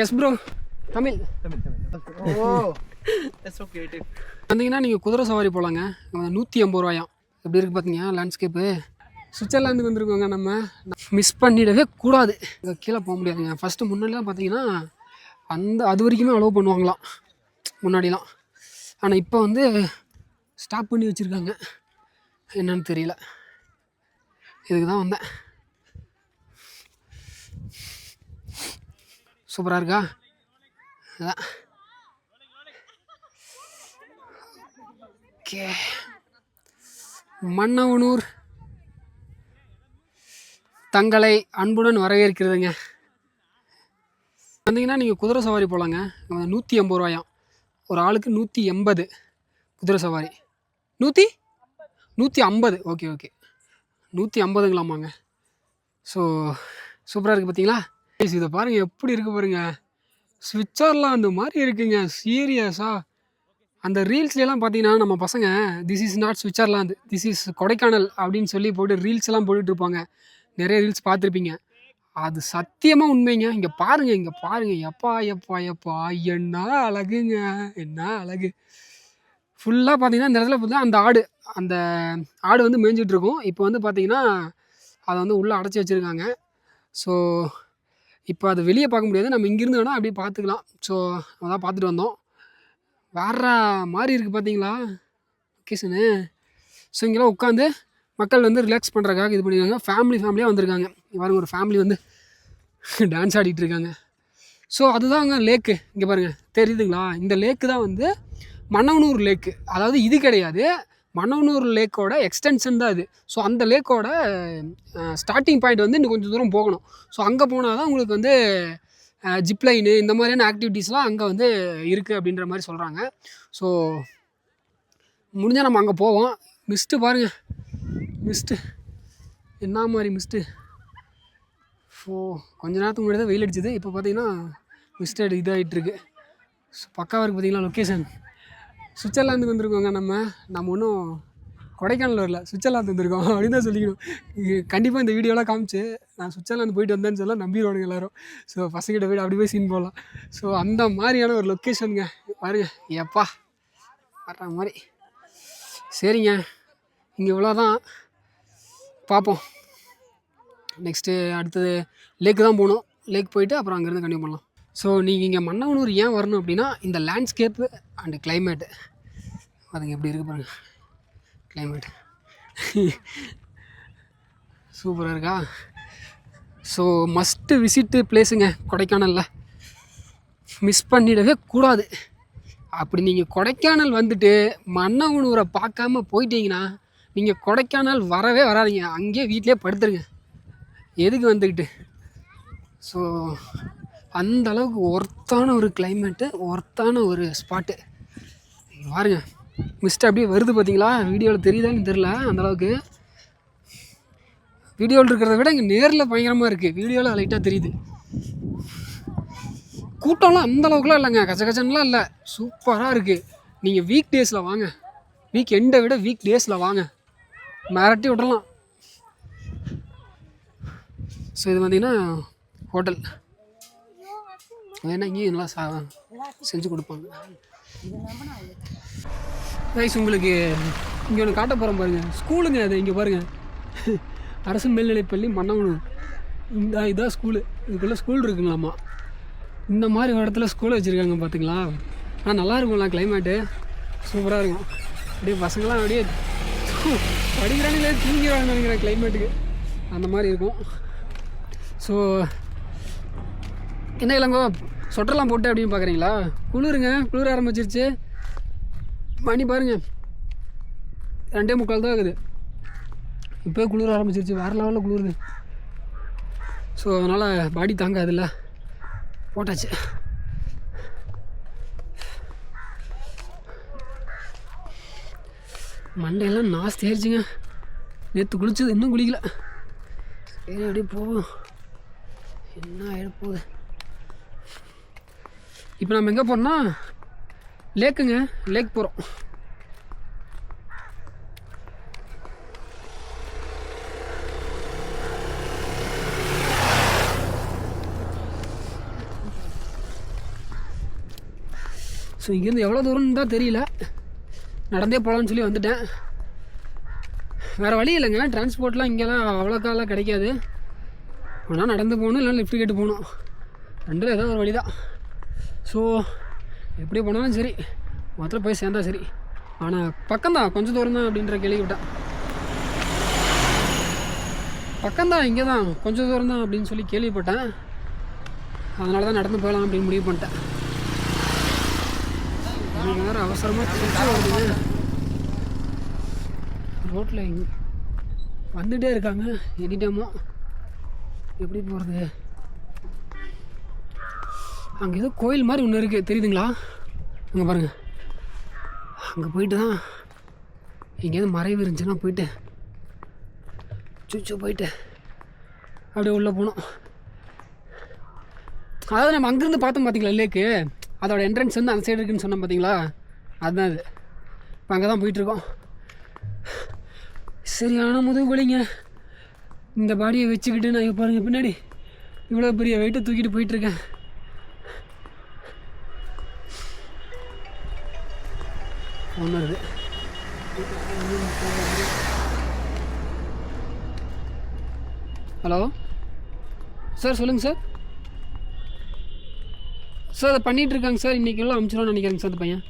S bro. Tamil. Oh it's okay. வந்தீங்கன்னா நீங்கள் குதிரை சவாரி போகலாங்க. 150 ரூபாயாம். எப்படி இருக்குது பார்த்தீங்க லேண்ட்ஸ்கேப்பு. சுவிட்சர்லாந்துக்கு வந்துருக்கோங்க. நம்ம மிஸ் பண்ணிடவே கூடாது. இங்கே கீழே போக முடியாதுங்க. ஃபஸ்ட்டு முன்னாடிலாம் பார்த்தீங்கன்னா அது வரைக்குமே அலோவ் பண்ணுவாங்களாம் முன்னாடிலாம். ஆனால் இப்போ வந்து ஸ்டாப் பண்ணி வச்சுருக்காங்க. என்னன்னு தெரியல. இதுக்கு தான் வந்தேன். சூப்பராக இருக்கா? அதான் ஓகே. மன்னவனூர் தங்களை அன்புடன் வரவேற்கிறதுங்க. வந்தீங்கன்னா நீங்கள் குதிரை சவாரி போகலாங்க. 150 ரூபாயாம். ஒரு ஆளுக்கு 180 குதிரை சவாரி. 150. Okay okay 150ங்களாமாங்க. ஸோ சூப்பராக இருக்குது பார்த்தீங்களா? இதை பாருங்கள் எப்படி இருக்குது பாருங்கள். சுவிட்சர்லாந்து மாதிரி இருக்குங்க. சீரியஸாக அந்த ரீல்ஸ்லாம் பார்த்தீங்கன்னா நம்ம பசங்க this is not Switzerland, this is Kodaikanal அப்படின்னு சொல்லி போட்டு ரீல்ஸ்லாம் போட்டுட்ருப்பாங்க. நிறைய ரீல்ஸ் பார்த்துருப்பீங்க. அது சத்தியமாக உண்மைங்க. இங்கே பாருங்கள், இங்கே பாருங்கள். எப்பா எப்பா எப்பா என்ன அழகுங்க, என்ன அழகு. ஃபுல்லாக பார்த்தீங்கன்னா இந்த இடத்துல பார்த்தீங்கன்னா அந்த ஆடு வந்து மேய்ஞ்சிட்ருக்கும். இப்போ வந்து பார்த்தீங்கன்னா அதை வந்து உள்ளே அடைச்சி வச்சுருக்காங்க. ஸோ இப்போ அது வெளியே பார்க்க முடியாது. நம்ம இங்கேருந்து வேணால் அப்படியே பார்த்துக்கலாம். ஸோ அதான் பார்த்துட்டு வந்தோம். வேற மாதிரி இருக்குது பார்த்தீங்களா லொக்கேஷனு. ஸோ இங்கெல்லாம் உட்காந்து மக்கள் வந்து ரிலாக்ஸ் பண்ணுறதுக்காக இது பண்ணியிருக்காங்க. ஃபேமிலியாக வந்திருக்காங்க. பாருங்கள் ஒரு ஃபேமிலி வந்து டான்ஸ் ஆடிட்டு இருக்காங்க. ஸோ அதுதாங்க லேக்கு. இங்கே பாருங்கள் தெரியுதுங்களா? இந்த லேக்கு தான் வந்து மன்னவனூர் லேக்கு. அதாவது இது கிடையாது, மன்னவனூர் லேக்கோட எக்ஸ்டென்ஷன் தான் இது. ஸோ அந்த லேக்கோட ஸ்டார்டிங் பாயிண்ட் வந்து இன்னும் கொஞ்சம் தூரம் போகணும். ஸோ அங்கே போனால் தான் உங்களுக்கு வந்து ஜிப்லைனு இந்த மாதிரியான ஆக்டிவிட்டீஸ்லாம் அங்கே வந்து இருக்குது அப்படின்ற மாதிரி சொல்கிறாங்க. ஸோ முடிஞ்சால் நம்ம அங்கே போவோம். மிஸ்ட்டு பாருங்கள், மிஸ்ட்டு என்ன மாதிரி மிஸ்ட்டு. ஸோ கொஞ்ச நேரத்துக்கு முன்னாடி தான் வெயில் அடிச்சது. இப்போ பார்த்தீங்கன்னா மிஸ்டர் இதாகிட்டுருக்கு. ஸோ பக்காவாக இருக்குது பார்த்தீங்களா லொக்கேஷன். சுவிட்சர்லாந்துக்கு வந்துருக்கோங்க. நம்ம ஒன்றும் கொடைக்கானல் வரல, சுவிட்சர்லாந்து வந்திருக்கோம் அப்படின்னு தான் சொல்லிக்கணும். கண்டிப்பாக இந்த வீடியோலாம் காமிச்சு நான் சுவிட்சர்லாந்து போயிட்டு வந்தேன்னு சொல்ல நம்பிடுவானுங்க எல்லோரும். ஸோ பசங்கிட்ட போய்ட்டு அப்படி போய் சீன் போடலாம். ஸோ அந்த மாதிரியான ஒரு லொக்கேஷனுங்க. பாருங்க எப்பா வர்ற மாதிரி. சரிங்க, இங்கே இவ்வளோதான். பார்ப்போம். நெக்ஸ்ட்டு அடுத்தது லேக்கு தான் போகணும். லேக் போயிட்டு அப்புறம் அங்கேருந்து கண்டினியூ பண்ணலாம். ஸோ நீங்கள் இங்கே மன்னவனூர் ஏன் வரணும் அப்படின்னா இந்த லேண்ட்ஸ்கேப்பு அண்டு கிளைமேட்டு அதுங்க எப்படி இருக்குது பாருங்கள். கிளைமேட் சூப்பராக இருக்கா? ஸோ மஸ்ட்டு விசிட்டு பிளேஸுங்க கொடைக்கானலில். மிஸ் பண்ணிடவே கூடாது. அப்படி நீங்கள் கொடைக்கானல் வந்துட்டு மன்னவனூரை பார்க்காம போயிட்டீங்கன்னா நீங்கள் கொடைக்கானல் வரவே வராதிங்க. அங்கேயே வீட்டிலே படுத்துருங்க. எதுக்கு வந்துக்கிட்டு. ஸோ அந்தளவுக்கு ஒர்த்தான ஒரு கிளைமேட்டு, ஒர்த்தான ஒரு ஸ்பாட்டு. பாருங்க மிஸ்ட் அப்படியே வருது பார்த்தீங்களா? வீடியோவில் தெரியுதான்னு தெரில. அந்தளவுக்கு வீடியோவில் இருக்கிறத விட இங்கே நேரில் பயங்கரமாக இருக்குது. வீடியோவில் லைட்டாக தெரியுது. கூட்டம்லாம் அந்தளவுக்குலாம் இல்லைங்க, கச்சகச்சன்லாம் இல்லை. சூப்பராக இருக்குது. நீங்கள் வீக் டேஸில் வாங்க, வீக் எண்டை விட வீக் டேஸில் வாங்க, மிரட்டி விடலாம். ஸோ இது பார்த்திங்கன்னா ஹோட்டல் வேணா இங்கேயும் நல்லா செஞ்சு கொடுப்பாங்க. ரைஸ் உங்களுக்கு இங்கே ஒன்று காட்ட போகிறோம் பாருங்கள். ஸ்கூலுங்க அது. இங்கே பாருங்கள், அரசு மேல்நிலைப்பள்ளி மன்னவனூர். இதான் ஸ்கூலு. இதுக்குள்ளே ஸ்கூல் இருக்குங்களாம்மா. இந்த மாதிரி ஒரு இடத்துல ஸ்கூலை வச்சுருக்காங்க பார்த்துங்களா? ஆனால் நல்லா இருக்கும்லாம். கிளைமேட்டு சூப்பராக இருக்கும். அப்படியே பசங்களாம் அப்படியே படிக்கிறாங்களே தூங்கிடுவாங்க நினைக்கிறேன் கிளைமேட்டுக்கு. அந்த மாதிரி இருக்கும். ஸோ என்ன இல்லைங்கோ சொட்டர்லாம் போட்டு அப்படின்னு பார்க்குறீங்களா? குளிருங்க, குளிர ஆரம்பிச்சிருச்சு. மணி பாருங்கள் 2:45 தான் ஆகுது. இப்போ குளிர ஆரம்பிச்சிருச்சு. வேறு லெவலில் குளிருது. ஸோ அதனால் பாடி தாங்காதுல்ல, போட்டாச்சு. மண்டையெல்லாம் நாஸ்தி ஆயிடுச்சுங்க. நேற்று குளிச்சது இன்னும் குளிக்கல. சரி அப்படியே போவோம். என்ன ஆகிட போகுது. இப்போ நம்ம எங்கே போகிறோம்னா லேக்குங்க. லேக் போகிறோம். ஸோ இங்கேருந்து எவ்வளோ தூரம்னு தான் தெரியல, நடந்தே போகலான்னு சொல்லி வந்துட்டேன். வேறு வழி இல்லைங்க, டிரான்ஸ்போர்ட்லாம் இங்கெல்லாம் அவ்வளோக்காலாம் கிடைக்காது. ஆனால் நடந்து போகணும், இல்லைன்னா லிஃப்ட் கேட்டு போகணும், ரெண்டில் ஏதோ ஒரு வழி தான். ஸோ எப்படி போனாலும் சரி, மொத்தத்தில் போய் சேர்ந்தா சரி. ஆனால் பக்கம்தான், கொஞ்சம் தூரம் தான் அப்படின்ற கேள்விப்பட்டேன். பக்கம்தான், இங்கே தான் கொஞ்சம் தூரம் தான் அப்படின்னு சொல்லி கேள்விப்பட்டேன். அதனால தான் நடந்து போகலாம் அப்படின்னு முடிவு பண்ணிட்டேன். வேறு அவசரமாக வருது, ரோட்டில் இங்கே வந்துகிட்டே இருக்காங்க எனி டைமும். எப்படி போகிறது? அங்கே ஏதோ கோயில் மாதிரி ஒன்று இருக்குது, தெரியுதுங்களா? அங்கே பாருங்கள், அங்கே போயிட்டு தான் எங்கேயாவது மறைவு இருந்துச்சுன்னா போயிட்டு சுச்சு போயிட்டு அப்படியே உள்ளே போகணும். அதாவது நம்ம அங்கேருந்து பார்த்தோம் பார்த்தீங்களா லேக்கு, அதோட என்ட்ரன்ஸ் வந்து அந்த சைடு இருக்குதுன்னு சொன்னோம் பார்த்தீங்களா, அதுதான் அது. இப்போ அங்கே தான் போயிட்டுருக்கோம். சரியான முதுகு வலிங்க. இந்த பாடியை வச்சுக்கிட்டு நான் பாருங்கள் பின்னாடி இவ்வளோ பெரிய வெயிட்டை தூக்கிட்டு போயிட்டுருக்கேன். ஒன்று இருக்குது. ஹலோ சார், சொல்லுங்கள் சார். சார் அதை பண்ணிகிட்ருக்காங்க சார், இன்றைக்கி எல்லாம் அனுப்பிச்சிடும்னு நினைக்கிறேங்க சார் அந்த பையன்.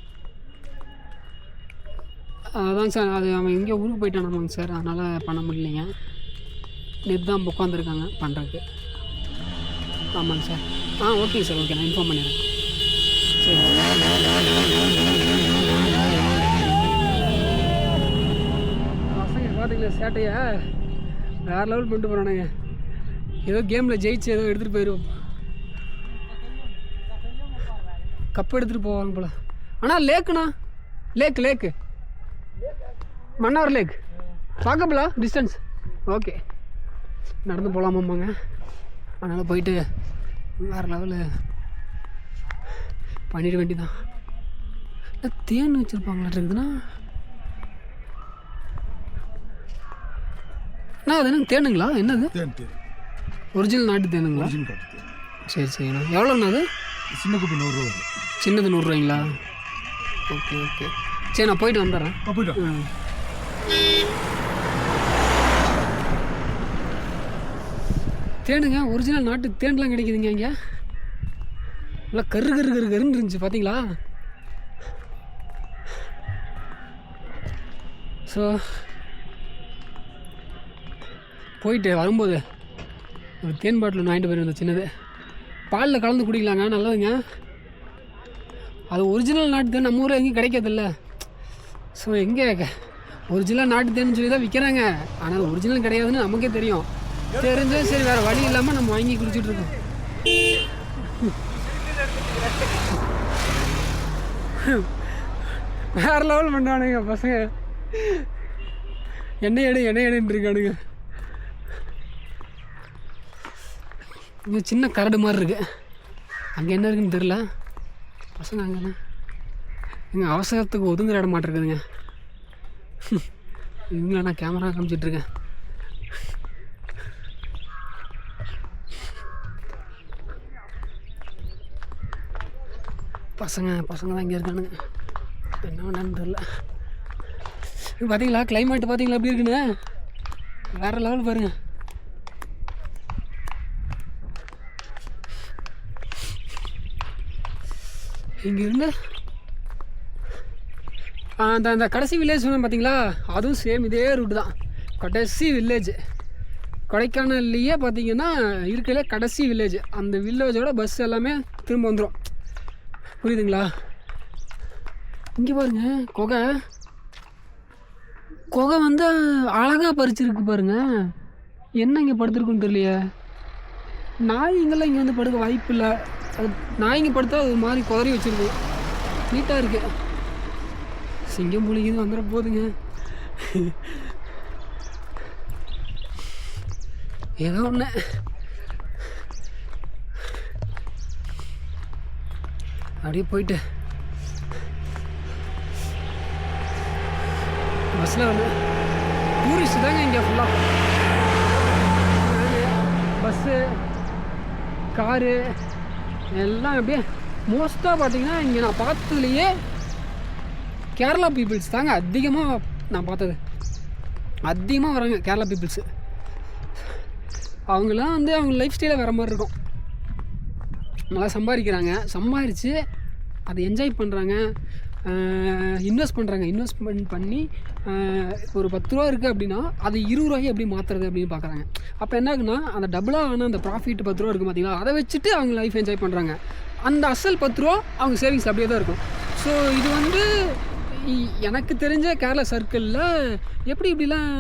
அதாங்க சார், அது அவன் எங்கேயோ ஊருக்கு போயிட்டானாமாங்க சார், அதனால் பண்ண முடியலைங்க. நேற்று தான் உட்காந்துருக்காங்க பண்ணுறதுக்கு. ஆமாங்க சார். ஓகேங்க சார், ஓகே, நான் இன்ஃபார்ம் பண்ணிடுறேன். சரி, பசங்க பார்த்தீங்களா சேட்டையை வேறு லெவல் பண்ணிட்டு போகிறானுங்க. ஏதோ கேமில் ஜெயிச்சு ஏதோ எடுத்துகிட்டு போயிடுவோம், கப் எடுத்துகிட்டு போவாங்க போல். ஆனால் லேக்குண்ணா, லேக்கு மன்னார் லேக் பார்க்கப்பலா டிஸ்டன்ஸ். ஓகே, நடந்து போகலாமாம்மாங்க. அதனால் போயிட்டு வேறு லெவலு பண்ணிட வேண்டியதான். தேன் வச்சுருப்பாங்களா இருக்குதுண்ணா? அது என்னங்க தேனுங்களா? என்னது? ஒரிஜினல் நாட்டு தேனுங்களா? சரி சரிண்ணா. எவ்வளோண்ணா அது? சின்ன குப்பி 100 ரூபா. சின்னது 100 ரூபாய்ங்களா? ஓகே ஓகே, சரி நான் போயிட்டு வந்துடுறேன். போயிட்டு தேனுங்க, ஒரிஜினல் நாட்டு தேன்லாம் கிடைக்குதுங்க இங்கே. நல்லா கருன்னு இருந்துச்சு பார்த்தீங்களா? ஸோ போயிட்டு வரும்போது ஒரு தேன் பாட்டில் ஒன்று வாங்கிட்டு போயிருந்தேன், சின்னது. பாலில் கலந்து குடிக்கலாங்க, நல்லதுங்க. அது ஒரிஜினல் நாட்டு தேன் நம்ம ஊரில் எங்கேயும் கிடைக்காதில்ல. ஸோ எங்கே ஒரிஜினல் நாட்டு தேன்னு சொல்லி தான் விற்கிறாங்க, ஆனால் ஒரிஜினல் கிடையாதுன்னு நமக்கே தெரியும். தெரிஞ்சும் சரி, வேறு வழி இல்லாமல் நம்ம வாங்கி குடிச்சிட்ருக்கோம். வேறு லெவல் பண்ணானுங்க பசங்க. எண்ணெய் எடுன்னு இருக்கானுங்க. இங்கே சின்ன கரடு மாதிரி இருக்குது, அங்கே என்ன இருக்குன்னு தெரில. பசங்க அங்கேண்ணா எங்கள் அவசரத்துக்கு ஒதுங்குற இடம் மாட்டிருக்குதுங்க. இவங்கள நான் கேமரா காமிச்சிட்ருக்கேன். பசங்க தான் இங்கே இருக்கானுங்க, என்ன வேணான்னு தெரில. பார்த்தீங்களா கிளைமேட் பார்த்தீங்களா எப்படி இருக்குன்னு? வேறு லெவல் பாருங்கள். இங்கேருந்து அந்த கடைசி வில்லேஜ் சொன்னேன் பார்த்தீங்களா, அதுவும் சேம் இதே ரூட்டு தான். கடைசி வில்லேஜ் கொடைக்கானல்லையே பார்த்தீங்கன்னா இருக்கிற கடைசி வில்லேஜ். அந்த வில்லேஜோட பஸ் எல்லாமே திரும்ப வந்துடும், புரியுதுங்களா? இங்கே பாருங்க, குகை வந்து அழகாக பறிச்சிருக்கு பாருங்க. என்ன இங்கே படுத்துருக்குன்னு தெரியலையே. நாய்ங்கெல்லாம் இங்கே வந்து படுக்க வாய்ப்பு இல்லை. அது நாய்ங்க படுத்தா அது ஒரு மாதிரி குதறி வச்சுருக்கு, நீட்டாக இருக்குது. சிங்கம் புலிக்குது வந்துட போகுதுங்க. ஏதோ ஒன்று. அப்படியே போயிட்டு பஸ்ஸில் வந்து டூரிஸ்ட் தாங்க இங்கே ஃபுல்லாக. பஸ்ஸு காரு எல்லாம் அப்படியே மோஸ்ட்டாக பார்த்தீங்கன்னா இங்கே நான் பார்த்ததுலேயே கேரளா பீப்புள்ஸ் தாங்க அதிகமாக நான் பார்த்தது. அதிகமாக வராங்க கேரளா பீப்புள்ஸு. அவங்களாம் வந்து அவங்க லைஃப் ஸ்டைலே வேறு மாதிரி இருக்கும். நல்லா சம்பாதிக்கிறாங்க, சம்பாதிச்சு அதை என்ஜாய் பண்ணுறாங்க, இன்வெஸ்ட் பண்ணுறாங்க. இன்வெஸ்ட்மெண்ட் பண்ணி ஒரு 10 ரூபா இருக்குது அப்படின்னா அது 20 ரூபாய்க்கு எப்படி மாற்றுறது அப்படின்னு பார்க்குறாங்க. அப்போ என்ன ஆகுன்னா அந்த டபுளாக ஆனால் அந்த ப்ராஃபிட் 10 ரூபா இருக்குது பார்த்தீங்களா, அதை வச்சுட்டு அவங்க லைஃப் என்ஜாய் பண்ணுறாங்க. அந்த அசல் 10 ரூபா அவங்க சேவிங்ஸ் அப்படியே தான் இருக்கும். ஸோ இது வந்து எனக்கு தெரிஞ்ச கேரளா சர்க்கிளில் இப்படிலாம்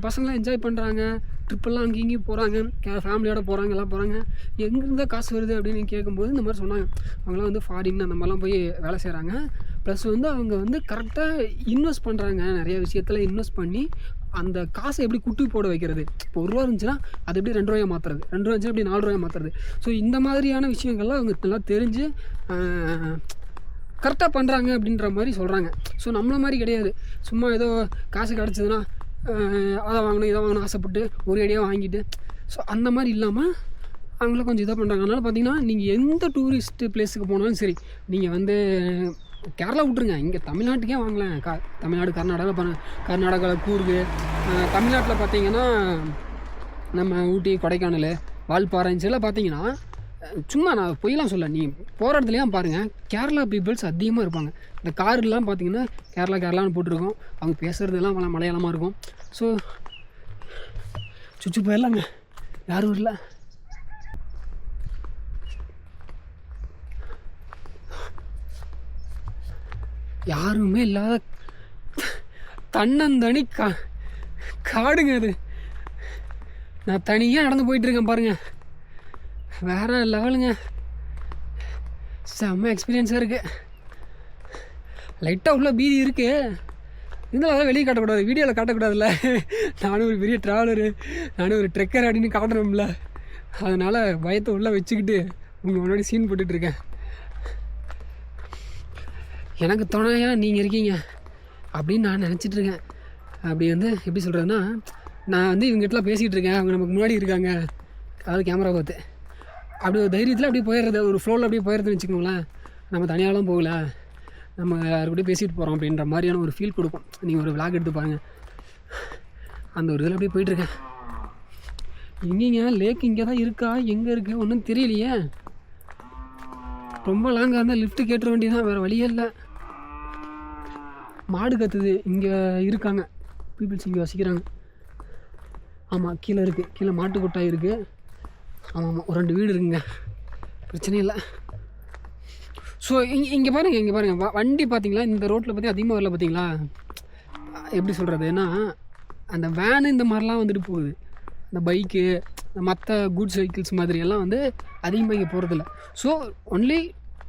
பசங்களாம் என்ஜாய் பண்ணுறாங்க, ட்ரிப்பெல்லாம் அங்கேயும் இங்கேயும் போகிறாங்க, ஃபேமிலியோட போகிறாங்க, எல்லாம் போகிறாங்க. எங்கேருந்து காசு வருது அப்படின்னு கேட்கும்போது இந்த மாதிரி சொன்னாங்க. அவங்களாம் வந்து ஃபாரின் அந்த மாதிரிலாம் போய் வேலை செய்கிறாங்க. ப்ளஸ் வந்து அவங்க வந்து கரெக்டாக இன்வெஸ்ட் பண்ணுறாங்க, நிறைய விஷயத்தில் இன்வெஸ்ட் பண்ணி அந்த காசை எப்படி குட்டி போட வைக்கிறது. இப்போ 1 ரூபா இருந்துச்சுன்னா அது எப்படி 2 ரூபாயை மாற்றுறது, 2 ரூபா இருந்துச்சுன்னா எப்படி 4 ரூபாயை மாற்றுறது. ஸோ இந்த மாதிரியான விஷயங்கள்லாம் அவங்க நல்லா தெரிஞ்சு கரெக்டாக பண்ணுறாங்க அப்படின்ற மாதிரி சொல்கிறாங்க. ஸோ நம்மளை மாதிரி கிடையாது, சும்மா ஏதோ காசு கிடச்சிதுன்னா அதை வாங்கணும் இதை வாங்கணும் ஆசைப்பட்டு ஒரு ஐடியா வாங்கிட்டு, ஸோ அந்த மாதிரி இல்லாமல் அவங்கள கொஞ்சம் இதாக பண்ணுறாங்க. அதனால் பார்த்திங்கன்னா நீங்கள் எந்த டூரிஸ்ட்டு பிளேஸுக்கு போனாலும் சரி, நீங்கள் வந்து கேரளா விட்ருங்க, இங்கே தமிழ்நாட்டுக்கே வாங்கலாம். தமிழ்நாடு, கர்நாடகாவில் கூர்கு, தமிழ்நாட்டில் பார்த்திங்கன்னா நம்ம ஊட்டி, கொடைக்கானல், வால்பாறைஞ்செல்லாம் பார்த்திங்கன்னா சும்மா நான் பொய்லாம் சொல்ல, நீ போகிற இடத்துலையும் பாருங்கள் கேரளா பீப்புள்ஸ் அதிகமாக இருப்பாங்க. இந்த கார்லாம் பார்த்திங்கன்னா கேரளான்னு போட்டிருக்கோம், அவங்க பேசுகிறதுலாம் மலையாளமாக இருக்கும். ஸோ சுற்றி போயிடலாங்க, யாரும் இல்லை. யாருமே இல்லாத தன்னந்தனி காடுங்க அது. நான் தனியாக நடந்து போயிட்டுருக்கேன் பாருங்கள், வேறு லெவலுங்க, செம்ம எக்ஸ்பீரியன்ஸாக இருக்குது. லைட்டாக உள்ள பீதி இருக்குது, இருந்தாலும் அதெல்லாம் வெளியே காட்டக்கூடாது, வீடியோவில் காட்டக்கூடாதுல்ல. நானும் ஒரு பெரிய ட்ராவலரு, நானும் ஒரு ட்ரெக்கர் அப்படின்னு காட்டணும்ல, அதனால் பயத்தை உள்ளே வச்சுக்கிட்டு உங்கள் முன்னாடி சீன் போட்டுட்ருக்கேன். எனக்கு துணையாக நீங்கள் இருக்கீங்க அப்படின்னு நான் நினச்சிட்ருக்கேன். அப்படி வந்து எப்படி சொல்கிறதுன்னா, நான் வந்து இவங்ககிட்டலாம் பேசிகிட்டு இருக்கேன், அவங்க நமக்கு முன்னாடி இருக்காங்க, அதாவது கேமரா பார்த்து அப்படி ஒரு தைரியத்தில் அப்படியே போயிடுறது, ஒரு ஃப்ளோவில் அப்படியே போயிடுறதுன்னு வச்சுக்கோங்களேன். நம்ம தனியாகலாம் போகல, நம்ம யாருக்கூடயும் பேசிகிட்டு போகிறோம் அப்படின்ற மாதிரியான ஒரு ஃபீல் கொடுக்கும். நீங்கள் ஒரு விளாக் எடுத்து பாருங்கள், அந்த ஒரு இதில் அப்படியே போயிட்டுருக்கேன். எங்கேங்க லேக் இங்கே தான் இருக்கா, எங்கே இருக்குது ஒன்றும் தெரியலையே. ரொம்ப லாங்காக இருந்தால் லிஃப்ட்டு கேட்டுற வேண்டியதான், வேறு வழியே இல்லை. மாடு கத்துது, இங்கே இருக்காங்க பீப்புள்ஸ், இங்கே வசிக்கிறாங்க. ஆமாம், கீழே இருக்குது, கீழே மாட்டு கொட்டாய் இருக்குது. ஆமாம், ஒரு 2 வீடு இருக்குங்க, பிரச்சனை இல்லை. ஸோ இங்கே பாருங்கள் வண்டி பார்த்தீங்களா, இந்த ரோட்டில் பற்றி அதிகமாக வரல பார்த்தீங்களா. எப்படி சொல்கிறதுன்னா, அந்த வேனு இந்த மாதிரிலாம் வந்துட்டு போகுது, இந்த பைக்கு, மற்ற குட்ஸ் வெஹிக்கிள்ஸ் மாதிரியெல்லாம் வந்து அதிகமாக இங்கே போகிறதில்ல. ஸோ ஒன்லி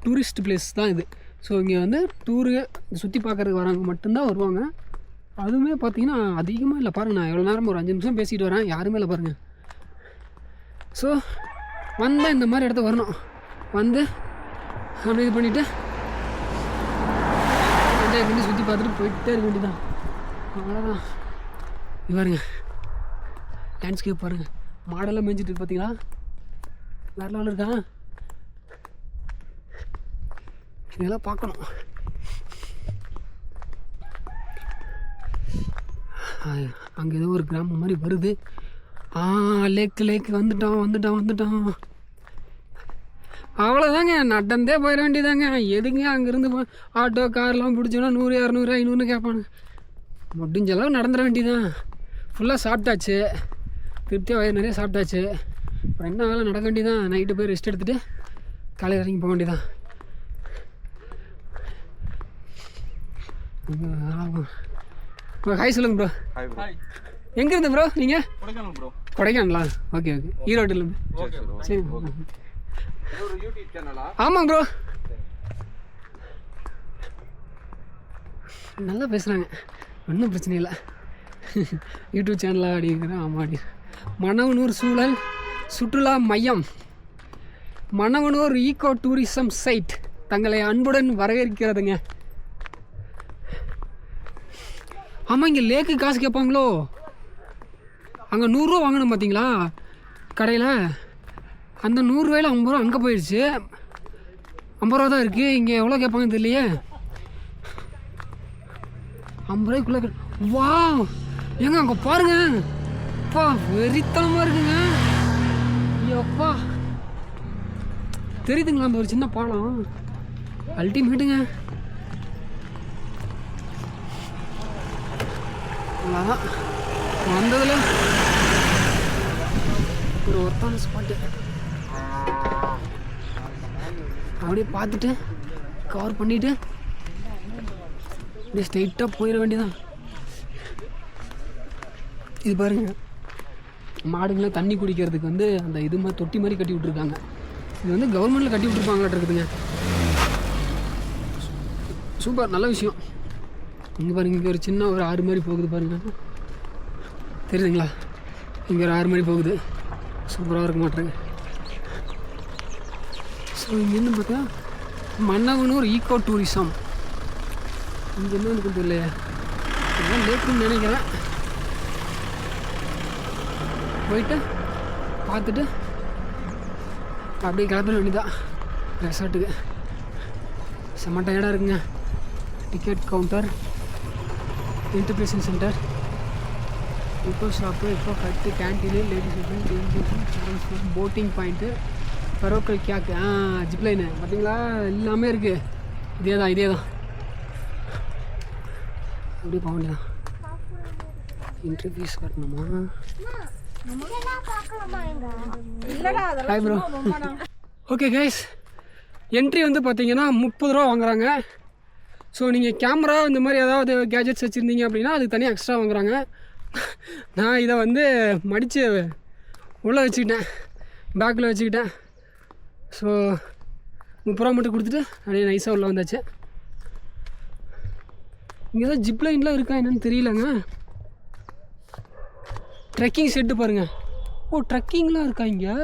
டூரிஸ்ட் பிளேஸ் தான் இது. ஸோ இங்கே வந்து டூரு சுற்றி பார்க்குறதுக்கு வரவங்க மட்டும்தான் வருவாங்க. அதுவுமே பார்த்தீங்கன்னா அதிகமாக இல்லை. பாருங்கள், நான் எவ்வளோ நேரம் ஒரு 5 நிமிஷம் பேசிகிட்டு வரேன், யாருமே இல்லை பாருங்கள். ஸோ வந்தால் இந்த மாதிரி இடத்த வரணும், வந்து அப்படி இது பண்ணிவிட்டு என்ஜாய் பண்ணி சுற்றி பார்த்துட்டு போயிட்டே இருக்க வேண்டியதான், அவ்வளோதான். இது பாருங்க லேண்ட்ஸ்கேப் பாருங்கள், மாடெல்லாம் மேய்ஞ்சிட்டு இருக்கு பார்த்தீங்களா, வேறு லெவலில் இருக்கா. இதெல்லாம் பார்க்கணும். அங்கே ஏதோ ஒரு கிராமம் மாதிரி வருது. லேக்கு வந்துட்டோம். அவ்வளோதாங்க, நடந்தே போயிட வேண்டியதாங்க. எதுங்க அங்கேருந்து ஆட்டோ கார்லாம் பிடிச்சோன்னா 100, 200, 500 கேட்பானு. முடிஞ்ச அளவு நடந்துட வேண்டியதான். ஃபுல்லாக சாப்பிட்டாச்சு, திருப்தியாக வயிறு நிறைய சாப்பிட்டாச்சு. அப்புறம் என்ன வேலை, நடக்க வேண்டியதான். நைட்டு போய் ரெஸ்ட் எடுத்துகிட்டு காலையில் இறங்கி போக வேண்டியதான். ஹாய் சொல்லுங்க ப்ரோ. எங்கே இருந்து ப்ரோ நீங்கள்? கொடைக்கானலா? ஓகே. ஈரோட்டிலேருந்து. சரி. ஆமாம் ப்ரோ, நல்லா பேசுகிறாங்க, ஒன்றும் பிரச்சனை இல்லை. யூடியூப் சேனலாக அப்படிங்கிறேன். ஆமாம், அப்படி மணவனூர் சூழல் சுற்றுலா மையம், மணவனூர் ஈகோ டூரிசம் சைட் தங்களை அன்புடன் வரவேற்கிறதுங்க. ஆமாம், இங்கே லேக்கு காசு கேட்பாங்களோ. அங்கே 100 ரூபா வாங்கணும் பார்த்தீங்களா கடையில், அந்த 100 ரூபாயில் 50 ரூபா அங்கே போயிடுச்சு. 50 ரூபா தான் இருக்குது. இங்கே எவ்வளோ கேட்பாங்கன்னு தெரியலையே. 50 ரூபாய்க்குள்ளே. வா ஏங்க அங்கே பாருங்க, அப்பா வெறித்தனமாக இருக்குங்க. ஐயோப்பா தெரியுதுங்களா அந்த ஒரு சின்ன பாலம், அல்டிமேட்டுங்க. அவ்வளோதான் வந்ததில் ஒரு ஒருத்தான ஸ்பாட்டு. அப்படியே பார்த்துட்டு கவர் பண்ணிவிட்டு அப்படியே ஸ்ட்ரெயிட்டாக போயிட வேண்டியதான். இது பாருங்க, மாடுங்களாம் தண்ணி குடிக்கிறதுக்கு வந்து அந்த இது மாதிரி தொட்டி மாதிரி கட்டி விட்ருக்காங்க. இது வந்து கவர்மெண்ட்டில் கட்டி விட்ருப்பாங்களாட்டு இருக்குதுங்க. சூப்பர், நல்ல விஷயம். இங்கே பாருங்க, இங்கே ஒரு சின்ன ஒரு ஆறு மாதிரி போகுது பாருங்க, தெரியுதுங்களா? இங்கே ஒரு ஆறு மாதிரி போகுது, சூப்பராக இருக்க மாட்டேங்க. ஸோ இங்கேருந்து பார்த்தா மன்னவனூர் ஈகோ டூரிசம். இங்கே என்ன எனக்கு தெரியலையே, இதெல்லாம் லேக்குன்னு நினைக்கிறேன். போயிட்டு பார்த்துட்டு அப்படியே கிளம்பிட வேண்டியதான் ரெசார்ட்டுக்கு. செம்ம டயர்டாக இருக்குங்க. டிக்கெட் கவுண்டர், இன்டர்பிரேஷன் சென்டர், இப்போ ஷாப்பு, இப்போ கட்டு, கேன்டீனு, லேடிஸ், போட்டிங் பாயிண்ட்டு, பரோக்கல் கேக்கு, ஜிப்லைனு பார்த்தீங்களா, எல்லாமே இருக்குது. இதே தான் அப்படியே போக வேண்டியதான். என்ட்ரி ஃபீஸ் கட்டணுமா? Hi bro. Okay guys, entry வந்து பார்த்தீங்கன்னா 30 ரூபா வாங்குறாங்க. ஸோ நீங்கள் கேமரா இந்த மாதிரி ஏதாவது கேஜெட்ஸ் வச்சுருந்தீங்க அப்படின்னா அதுக்கு தனியாக எக்ஸ்ட்ரா வாங்குறாங்க. நான் இதை வந்து மடித்து உள்ளே வச்சுக்கிட்டேன், பேக்கில் வச்சுக்கிட்டேன். ஸோ 30 ரூபா மட்டும் கொடுத்துட்டு அப்படியே நைஸாக உள்ளே வந்தாச்சு. இங்கே தான் ஜிப்லைன்லாம் இருக்கா என்னன்னு தெரியலங்க. ட்ரெக்கிங் செட்டு பாருங்கள். ஓ, ட்ரெக்கிங்லாம் இருக்கா இங்கே?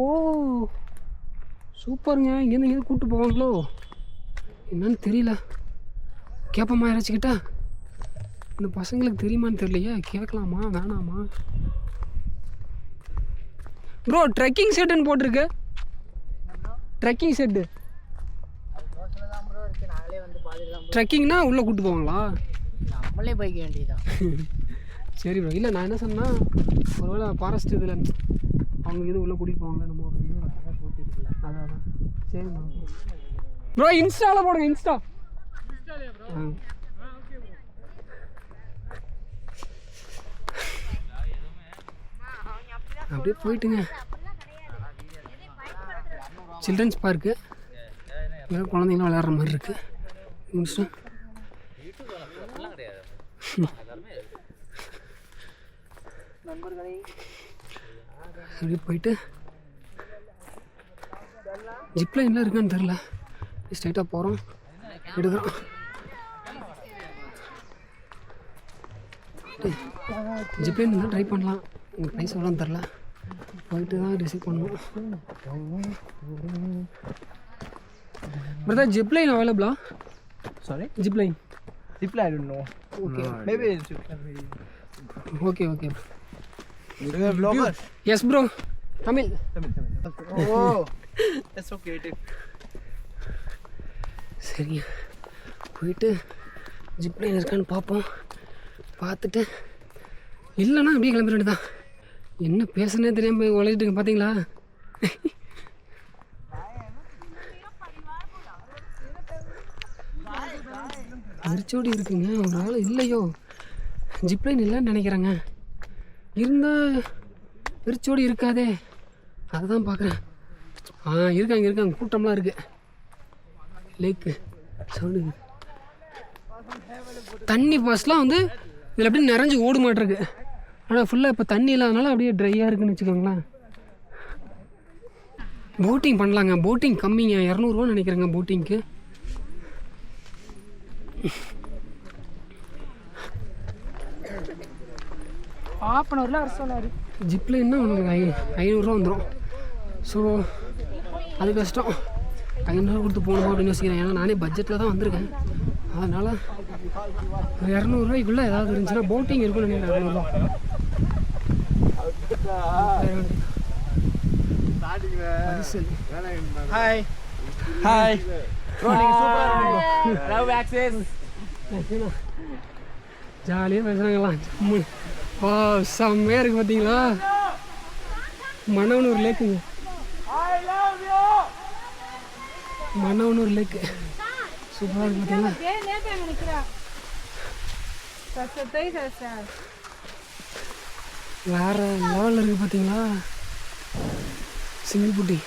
ஓ சூப்பருங்க. இங்கேருந்து இங்கேருந்து கூப்பிட்டு போவாங்களோ என்னன்னு தெரியல. கேட்போமா யாராச்சுக்கிட்டா? இந்த பசங்களுக்கு தெரியுமான்னு தெரியலையே, கேட்கலாமா வேணாமா? ப்ரோ ட்ரெக்கிங் செட்டுன்னு போட்டிருக்கு. ட்ரெக்கிங் செட்டு ட்ரெக்கிங்னா உள்ளே கூப்பிட்டு போவாங்களா? நம்மளே போய்க்க வேண்டியதான். சரி ப்ரோ. இல்லை நான் என்ன சொன்னால் ஒருவேளை ஃபாரஸ்ட் இதில் அவங்க இது உள்ளே கூட்டிகிட்டு போவாங்க நம்ம அப்படின்னு போட்டிருக்கல. அதான் சரி ப்ரோ. இன்ஸ்டாவில் போடுங்க, இன்ஸ்டா. அப்படியே போயிட்டுங்க. சில்ட்ரன்ஸ் பார்க்கு, குழந்தைங்களாம் விளையாடுற மாதிரி இருக்குது. இன்ஸ்டா அப்படியே போயிட்டு ஜிப்ல என்ன இருக்கான்னு தெரில. ஸ்ட்ரைட்டாக போகிறோம், எடுக்கிறோம். ஜிப்லைன் தான் ட்ரை பண்ணலாம். உங்களுக்கு ப்ரைஸ் எவ்வளோன்னு தெரில, போயிட்டு தான் ரிசீவ் பண்ணுவோம். பிரதர் ஜிப்லைன் அவைலபிளா? Sorry? Zipline. Zipline, I don't know. Okay. No, maybe it's Okay. you're a vlogger? Yes, bro. Tamil. Oh, that's so creative. சரி, போயிட்டு ஜிப்லைன் இருக்கான்னு பார்ப்போம். பார்த்துட்டு இல்லைன்னா அப்படியே கிளம்பிட வேண்டியதான். என்ன பேசுனே தெரியாமல் போய் உழைச்சிட்டுங்க பார்த்தீங்களா? வெறிச்சோடி இருக்குங்க. ஒரு ஆள் இல்லையோ, ஜிப்லைன் இல்லைன்னு நினைக்கிறேங்க. இருந்தால் வெறிச்சோடி இருக்காதே, அதுதான் பார்க்குறேன். இருக்காங்க கூட்டம்லாம் இருக்குது. லேக்கு சவுண்டு, தண்ணி பஸ்லாம் வந்து இதில் அப்படியே நிறைஞ்சி ஓடு மாட்டிருக்கு. ஆனால் ஃபுல்லாக இப்போ தண்ணி இல்லாதனால அப்படியே ட்ரையாக இருக்குதுன்னு வச்சுக்கோங்களேன். போட்டிங் பண்ணலாங்க. போட்டிங் கம்மிங்க, 200 நினைக்கிறேங்க போட்டிங்க்கு. ½ வர சொன்னார். ஜிப்லைன்னா உங்களுக்கு 500 வந்துடும். ஸோ அது கஷ்டம். 500 கொடுத்து போகணுமா அப்படின்னு யோசிக்கிறேன். ஏன்னா நானே பட்ஜெட்டில் தான் வந்திருக்கேன். அதனால் 200 ஏதாவது இருந்துச்சுன்னா போட்டிங் இருக்குன்னு நினைக்கிறேன். 200. Hi. Hi. Rolling super. Love access. ஜாலியாக பேசுகிறாங்களாம். வா செம்மையாக இருக்குது பார்த்தீங்களா. மன்னவனூர் லேக்குங்க. மன்னவனூர் லேக்கு சூப்பராக இருக்குது பார்த்தீங்களா. வேறு லெவலில் இருக்குது பார்த்தீங்களா. சிங்கிள்புட்டி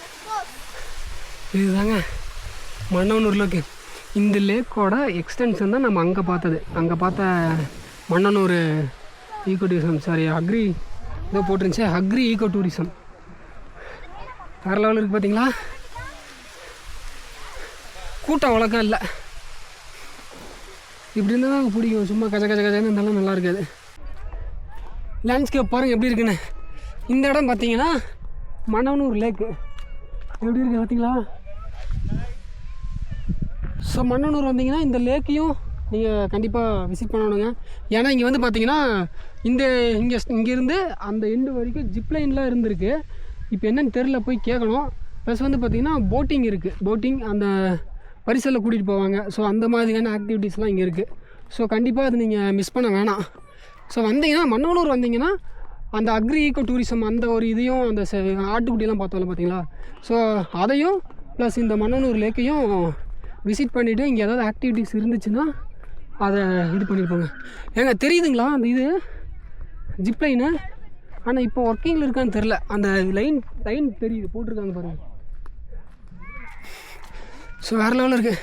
இதுதாங்க மன்னவனூர் லேக்கு. இந்த லேக்கோட எக்ஸ்டென்ஷன் தான் நம்ம அங்கே பார்த்தது. அங்கே பார்த்த Mannanur ego tourism, sorry agri இதோ போட்டுருந்துச்சு, அக்ரி ஈகோ டூரிசம். வேறு லெவலில் இருக்குது பார்த்தீங்களா. கூட்டம் வழக்கம் இல்லை. இப்படி இருந்தால் தான் பிடிக்கும். சும்மா கஜ கஜ கஜன்னு இருந்தாலும் நல்லா இருக்காது. லேண்ட்ஸ்கேப் பாருங்கள் எப்படி இருக்குன்னு. இந்த இடம் பார்த்தீங்கன்னா மன்னவனூர் லேக்கு எப்படி இருக்குது பார்த்தீங்களா. ஸோ மன்னவனூர் வந்தீங்கன்னா இந்த லேக்கையும் நீங்கள் கண்டிப்பாக விசிட் பண்ணணுங்க. ஏன்னா இங்கே வந்து பார்த்தீங்கன்னா இங்கேருந்து அந்த எண்டு வரைக்கும் ஜிப்லைன்லாம் இருந்திருக்கு. இப்போ என்னன்னு தெரில, போய் கேட்கணும். ப்ளஸ் வந்து பார்த்திங்கன்னா போட்டிங் இருக்குது. போட்டிங் அந்த பரிசலில் கூட்டிகிட்டு போவாங்க. ஸோ அந்த மாதிரியான ஆக்டிவிட்டீஸ்லாம் இங்கே இருக்குது. ஸோ கண்டிப்பாக அது நீங்கள் மிஸ் பண்ண வேணாம். ஸோ வந்தீங்கன்னா மன்னவனூர் வந்தீங்கன்னா அந்த அக்ரி ஈகோ டூரிசம் அந்த ஒரு இதையும் அந்த ஆட்டுக்குட்டியெல்லாம் பார்த்தோம்ல பார்த்தீங்களா. ஸோ அதையும் ப்ளஸ் இந்த மன்னவனூர் லேக்கையும் விசிட் பண்ணிவிட்டு இங்கே ஏதாவது ஆக்டிவிட்டீஸ் இருந்துச்சுன்னா அதை இது பண்ணியிருப்பாங்க. ஏங்க தெரியுதுங்களா அந்த இது ஜிப்லைனு. ஆனால் இப்போ ஒர்க்கிங்கில் இருக்கான்னு தெரில. அந்த லைன் தெரியுது, போட்டிருக்காங்க பாருங்கள். ஸோ வேறு லெவலில் இருக்குது.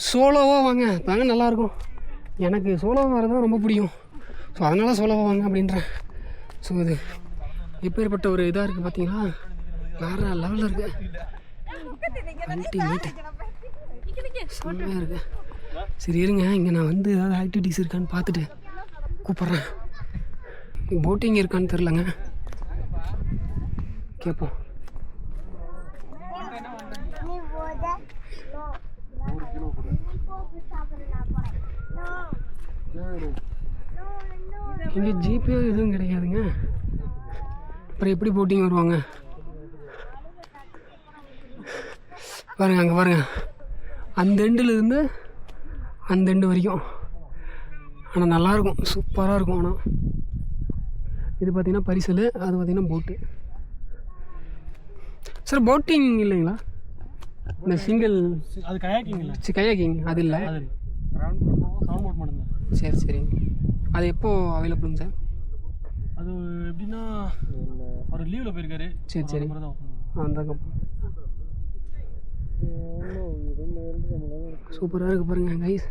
சோலோவாக வாங்க தாங்க நல்லாயிருக்கும். எனக்கு சோலோவாக வரது தான் ரொம்ப பிடிக்கும். ஸோ அதனால் சோலோவாக வாங்க அப்படின்றேன். ஸோ இது எப்பேற்பட்ட ஒரு இதாக இருக்குது பார்த்தீங்களா. வேறு லெவலில் இருக்குது. அல்டிமேட் செம்மையாக இருக்குது. சரி இருங்க, இங்கே நான் வந்து ஏதாவது ஆக்டிவிட்டீஸ் இருக்கான்னு பார்த்துட்டு கூப்பிட்றேன். போட்டிங் இருக்கான்னு தெரிலங்க, கேட்போம். இங்கே ஜிபே எதுவும் கிடையாதுங்க. அப்புறம் எப்படி போட்டிங் வருவாங்க பாருங்கள். அங்கே பாருங்கள், அந்த எண்டுலேருந்து அந்த எண்டு வரைக்கும். ஆனால் நல்லாயிருக்கும், சூப்பராக இருக்கும். ஆனால் இது பார்த்திங்கன்னா பரிசல், அது பார்த்திங்கன்னா போட்டு. சார் போட்டிங் இல்லைங்களா? இந்த சிங்கிள் அது கயாக்கிங் இல்லை, கயாக்கிங் அது இல்லை. சரி சரி, அது எப்போது அவைலபிளுங்க சார்? அது எப்படின்னா ஒரு லீவில் போயிருக்காரு. சரி சரி, அந்த சூப்பராக இருக்குது பாருங்கள் கைஸ்.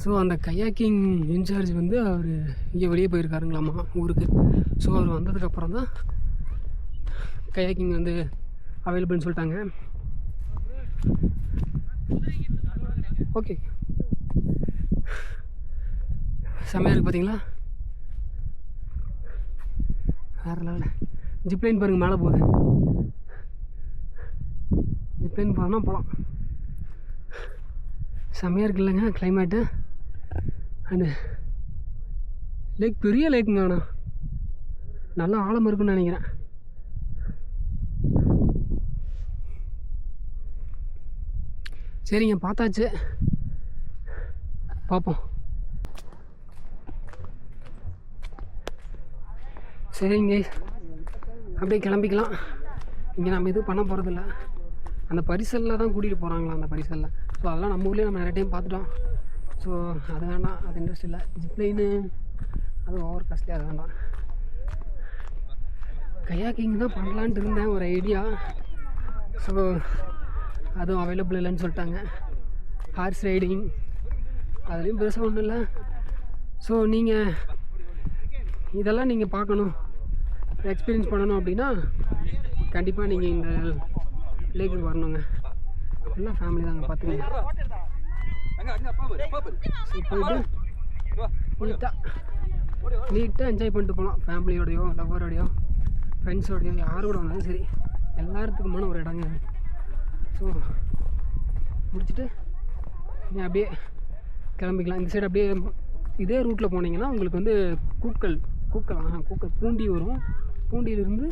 ஸோ அந்த கயாக்கிங் இன்சார்ஜ் வந்து அவர் இங்கே வெளியே போயிருக்காருங்களாம்மா ஊருக்கு. ஸோ அவர் வந்ததுக்கப்புறம் தான் கயாக்கிங் வந்து அவைலபிள்னு சொல்லிட்டாங்க. ஓகே, செம்மையாக இருக்குது பார்த்தீங்களா. வேறு லெவலில் ஜிப்லைன் பாருங்கள், மேலே போகுது. ஜிப்லைன் போனால் போகலாம். செம்மையாக இருக்கு இல்லைங்க கிளைமேட்டு. அண்டு லேக் பெரிய லேக்குங்க, ஆனால் நல்லா ஆழம் இருக்குன்னு நினைக்கிறேன். சரிங்க, பார்த்தாச்சு, பார்ப்போம். சரிங்க, அப்படியே கிளம்பிக்கலாம். இங்கே நம்ம எதுவும் பண்ண போகிறதில்ல. அந்த பரிசலில் தான் கூட்டிகிட்டு போகிறாங்களா, அந்த பரிசலில். ஸோ அதெல்லாம் நம்ம ஊர்லேயே நம்ம நிறைய டைம் பார்த்துட்டோம். ஸோ அது வேண்டாம், அது இன்ட்ரெஸ்ட் இல்லை. ஜிப்லைனு அது ஓவர் காஸ்ட்லி, அது வேண்டாம். கயாக்கிங் தான் பண்ணலான்ட்டு இருந்தேன் ஒரு ஐடியா. ஸோ அதுவும் அவைலபிள் இல்லைன்னு சொல்லிட்டாங்க. ஹார்ஸ் ரைடிங் அதுலேயும் பெருசாக ஒன்றும் இல்லை. ஸோ நீங்கள் இதெல்லாம் நீங்கள் பார்க்கணும், எக்ஸ்பீரியன்ஸ் பண்ணணும் அப்படின்னா கண்டிப்பாக நீங்கள் இந்த லேக்குக்கு வரணுங்க. எல்லாம் ஃபேமிலி தாங்க பார்த்துக்கங்க. போயிட்டு நீட்டாக என்ஜாய் பண்ணிட்டு போகலாம். ஃபேமிலியோடையோ லவ்வரோடையோ ஃப்ரெண்ட்ஸோடையோ யாரோட வந்தாலும் சரி, எல்லாத்துக்குமான ஒரு இடங்க. ஸோ முடிச்சுட்டு நீங்கள் அப்படியே கிளம்பிக்கலாம். இந்த சைடு அப்படியே இதே ரூட்டில் போனீங்கன்னா உங்களுக்கு வந்து கூக்கல் பூண்டி வரும். பூண்டியிலிருந்து